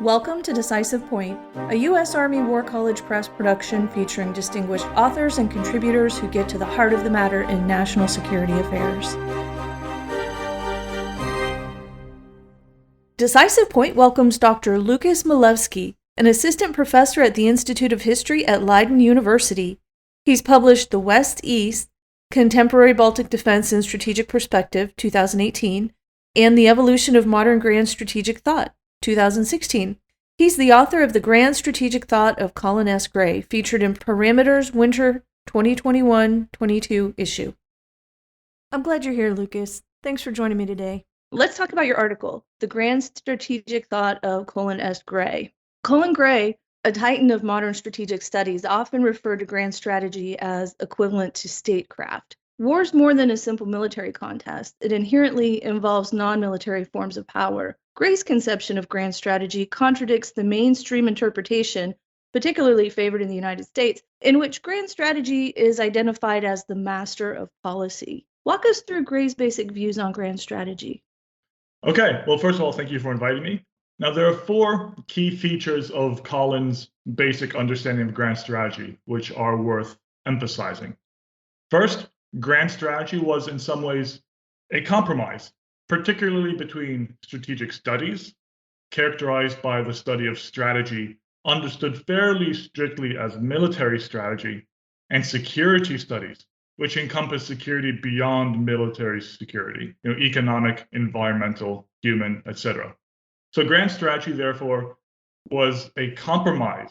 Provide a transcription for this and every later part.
Welcome to Decisive Point, a U.S. Army War College Press production featuring distinguished authors and contributors who get to the heart of the matter in national security affairs. Decisive Point welcomes Dr. Lukas Milevski, an assistant professor at the Institute of History at Leiden University. He's published The West-East, Contemporary Baltic Defense in Strategic Perspective, 2018, and The Evolution of Modern Grand Strategic Thought, 2016. He's the author of The Grand Strategic Thought of Colin S. Gray, featured in Parameters Winter 2021-22 issue. I'm glad you're here, Lukas. Thanks for joining me today. Let's talk about your article, The Grand Strategic Thought of Colin S. Gray. Colin Gray, a titan of modern strategic studies, often referred to grand strategy as equivalent to statecraft. War is more than a simple military contest. It inherently involves non-military forms of power. Gray's conception of grand strategy contradicts the mainstream interpretation, particularly favored in the United States, in which grand strategy is identified as the master of policy. Walk us through Gray's basic views on grand strategy. Okay, well, first of all, thank you for inviting me. Now, there are four key features of Colin's basic understanding of grand strategy, which are worth emphasizing. First, grand strategy was in some ways a compromise, particularly between strategic studies, characterized by the study of strategy, understood fairly strictly as military strategy, and security studies, which encompass security beyond military security, economic, environmental, human, etc. So grand strategy, therefore, was a compromise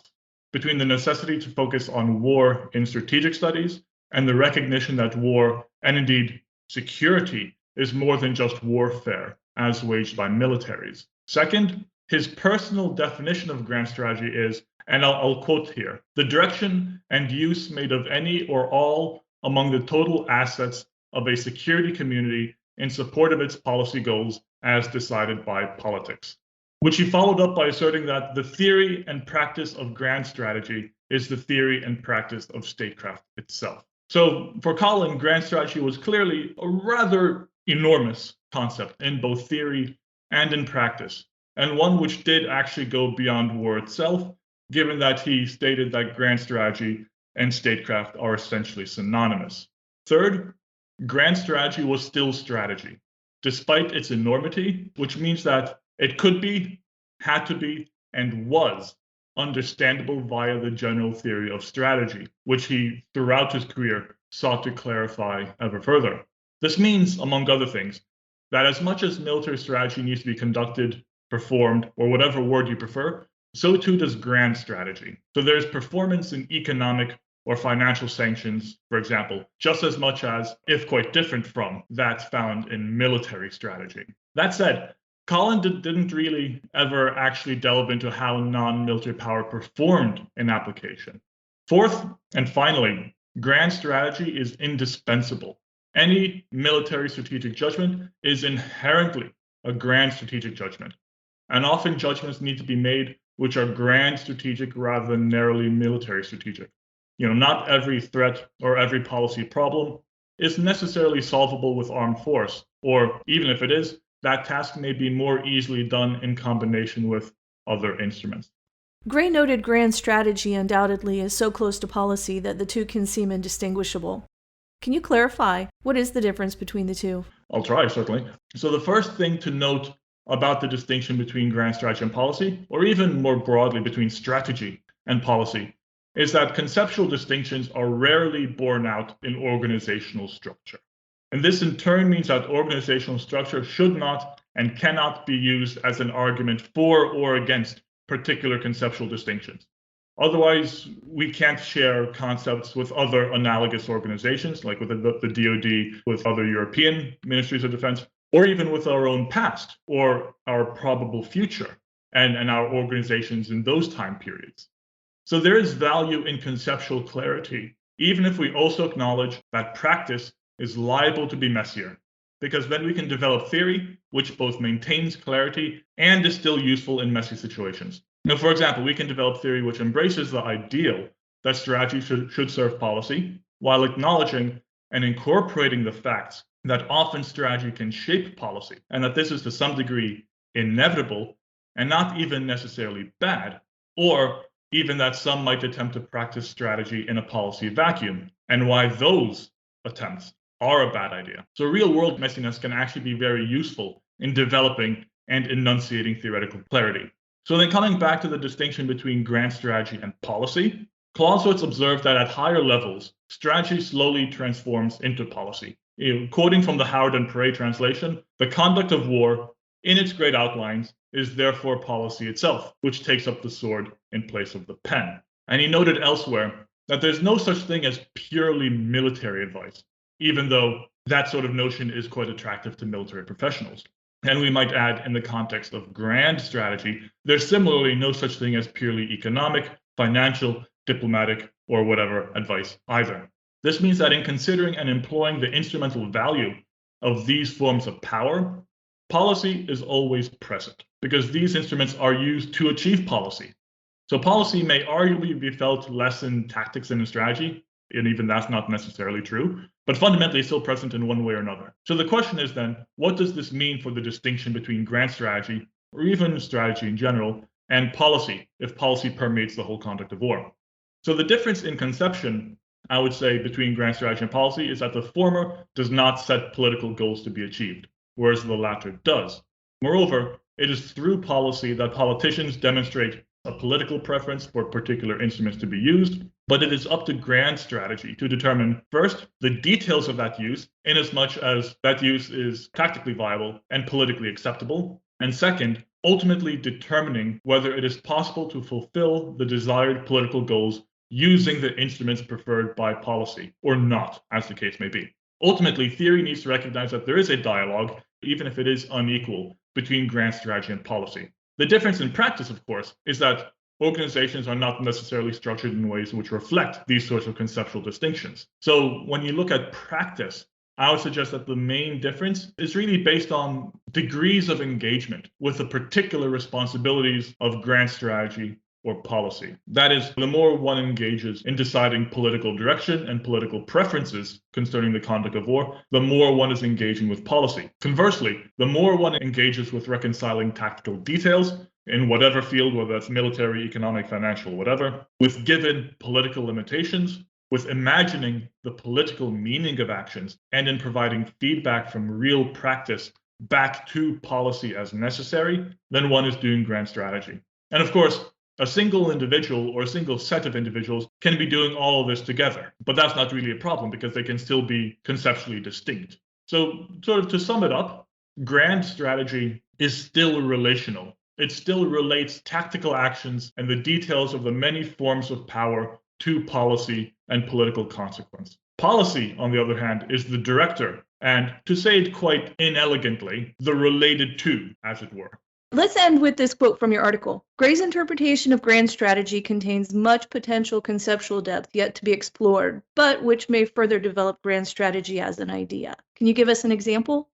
between the necessity to focus on war in strategic studies and the recognition that war, and indeed security, is more than just warfare as waged by militaries. Second, his personal definition of grand strategy is, and I'll quote here, the direction and use made of any or all among the total assets of a security community in support of its policy goals as decided by politics. Which he followed up by asserting that the theory and practice of grand strategy is the theory and practice of statecraft itself. So for Colin, grand strategy was clearly a rather enormous concept in both theory and in practice, and one which did actually go beyond war itself, given that he stated that grand strategy and statecraft are essentially synonymous. Third, grand strategy was still strategy, despite its enormity, which means that it could be, had to be, and was understandable via the general theory of strategy, which he, throughout his career, sought to clarify ever further. This means, among other things, that as much as military strategy needs to be conducted, performed, or whatever word you prefer, so too does grand strategy. So there's performance in economic or financial sanctions, for example, just as much as, if quite different from, that found in military strategy. That said, Colin didn't really ever actually delve into how non-military power performed in application. Fourth, and finally, grand strategy is indispensable. Any military strategic judgment is inherently a grand strategic judgment. And often judgments need to be made which are grand strategic rather than narrowly military strategic. Not every threat or every policy problem is necessarily solvable with armed force, or even if it is, that task may be more easily done in combination with other instruments. Gray noted grand strategy undoubtedly is so close to policy that the two can seem indistinguishable. Can you clarify, what is the difference between the two? I'll try, certainly. So the first thing to note about the distinction between grand strategy and policy, or even more broadly between strategy and policy, is that conceptual distinctions are rarely borne out in organizational structure. And this in turn means that organizational structure should not and cannot be used as an argument for or against particular conceptual distinctions. Otherwise, we can't share concepts with other analogous organizations, like with the DoD, with other European ministries of defense, or even with our own past or our probable future and our organizations in those time periods. So there is value in conceptual clarity, even if we also acknowledge that practice is liable to be messier, because then we can develop theory which both maintains clarity and is still useful in messy situations. For example, we can develop theory which embraces the ideal that strategy should serve policy, while acknowledging and incorporating the facts that often strategy can shape policy, and that this is to some degree inevitable and not even necessarily bad, or even that some might attempt to practice strategy in a policy vacuum, and why those attempts are a bad idea. So real-world messiness can actually be very useful in developing and enunciating theoretical clarity. So then coming back to the distinction between grand strategy and policy, Clausewitz observed that at higher levels, strategy slowly transforms into policy. Quoting from the Howard and Perret translation, the conduct of war, in its great outlines, is therefore policy itself, which takes up the sword in place of the pen. And he noted elsewhere that there's no such thing as purely military advice, even though that sort of notion is quite attractive to military professionals. And we might add, in the context of grand strategy, there's similarly no such thing as purely economic, financial, diplomatic, or whatever advice either. This means that in considering and employing the instrumental value of these forms of power, policy is always present, because these instruments are used to achieve policy. So policy may arguably be felt less in tactics than in strategy, and even that's not necessarily true, but fundamentally still present in one way or another. So the question is then, what does this mean for the distinction between grand strategy, or even strategy in general, and policy, if policy permeates the whole conduct of war? So the difference in conception, I would say, between grand strategy and policy is that the former does not set political goals to be achieved, whereas the latter does. Moreover, it is through policy that politicians demonstrate a political preference for particular instruments to be used, but it is up to grand strategy to determine, first, the details of that use, inasmuch as that use is tactically viable and politically acceptable, and second, ultimately determining whether it is possible to fulfill the desired political goals using the instruments preferred by policy, or not, as the case may be. Ultimately, theory needs to recognize that there is a dialogue, even if it is unequal, between grand strategy and policy. The difference in practice, of course, is that organizations are not necessarily structured in ways which reflect these sorts of conceptual distinctions. So when you look at practice, I would suggest that the main difference is really based on degrees of engagement with the particular responsibilities of grand strategy or policy. That is, the more one engages in deciding political direction and political preferences concerning the conduct of war, the more one is engaging with policy. Conversely, the more one engages with reconciling tactical details in whatever field, whether that's military, economic, financial, whatever, with given political limitations, with imagining the political meaning of actions, and in providing feedback from real practice back to policy as necessary, then one is doing grand strategy. And of course, a single individual or a single set of individuals can be doing all of this together, but that's not really a problem because they can still be conceptually distinct. So sort of to sum it up, grand strategy is still relational. It still relates tactical actions and the details of the many forms of power to policy and political consequence. Policy, on the other hand, is the director, and to say it quite inelegantly, the related to, as it were. Let's end with this quote from your article. Gray's interpretation of grand strategy contains much potential conceptual depth yet to be explored, but which may further develop grand strategy as an idea. Can you give us an example?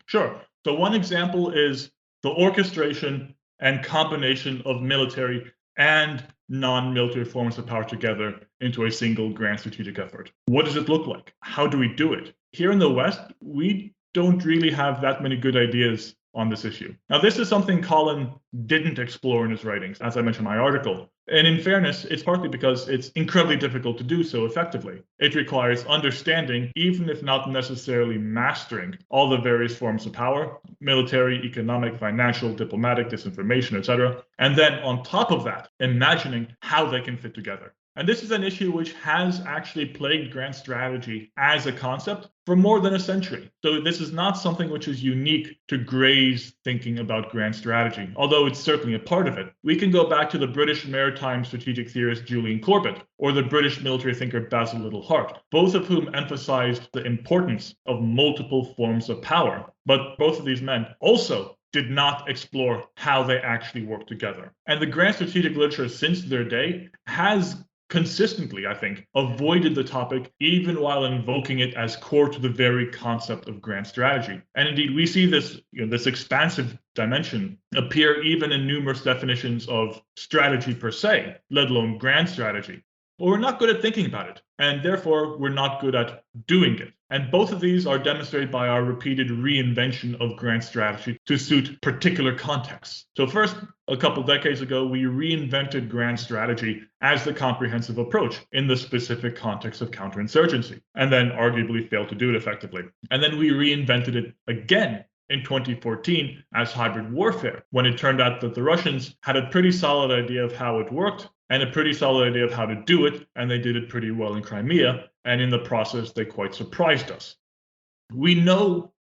Sure. So one example is the orchestration and combination of military and non-military forms of power together into a single grand strategic effort. What does it look like? How do we do it? Here in the West, we don't really have that many good ideas on this issue. Now, this is something Colin didn't explore in his writings, as I mentioned in my article. And in fairness, it's partly because it's incredibly difficult to do so effectively. It requires understanding, even if not necessarily mastering, all the various forms of power, military, economic, financial, diplomatic, disinformation, etc. And then on top of that, imagining how they can fit together. And this is an issue which has actually plagued grand strategy as a concept for more than a century. So this is not something which is unique to Gray's thinking about grand strategy, although it's certainly a part of it. We can go back to the British maritime strategic theorist Julian Corbett, or the British military thinker Basil Little-Hart, both of whom emphasized the importance of multiple forms of power. But both of these men also did not explore how they actually work together. And the grand strategic literature since their day has consistently, I think, avoided the topic even while invoking it as core to the very concept of grand strategy. And indeed, we see this, this expansive dimension appear even in numerous definitions of strategy per se, let alone grand strategy. but we're not good at thinking about it, and therefore we're not good at doing it. And both of these are demonstrated by our repeated reinvention of grand strategy to suit particular contexts. So first, a couple decades ago, we reinvented grand strategy as the comprehensive approach in the specific context of counterinsurgency, and then arguably failed to do it effectively. And then we reinvented it again in 2014 as hybrid warfare, when it turned out that the Russians had a pretty solid idea of how it worked and a pretty solid idea of how to do it, and they did it pretty well in Crimea, and in the process, they quite surprised us. We know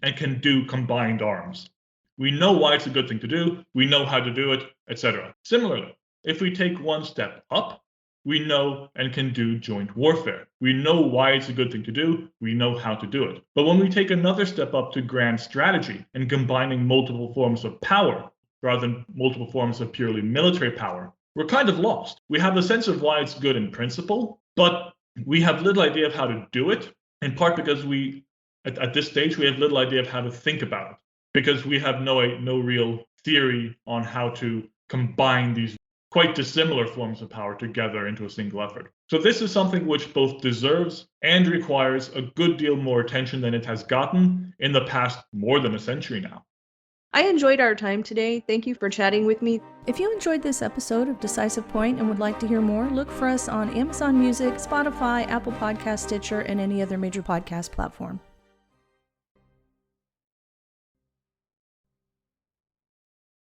and can do combined arms. We know why it's a good thing to do, we know how to do it, etc. Similarly, if we take one step up, we know and can do joint warfare. We know why it's a good thing to do, we know how to do it. But when we take another step up to grand strategy and combining multiple forms of power, rather than multiple forms of purely military power, we're kind of lost. We have a sense of why it's good in principle, but we have little idea of how to do it, in part because at this stage, we have little idea of how to think about it, because we have no real theory on how to combine these quite dissimilar forms of power together into a single effort. So this is something which both deserves and requires a good deal more attention than it has gotten in the past more than a century now. I enjoyed our time today. Thank you for chatting with me. If you enjoyed this episode of Decisive Point and would like to hear more, look for us on Amazon Music, Spotify, Apple Podcast, Stitcher, and any other major podcast platform.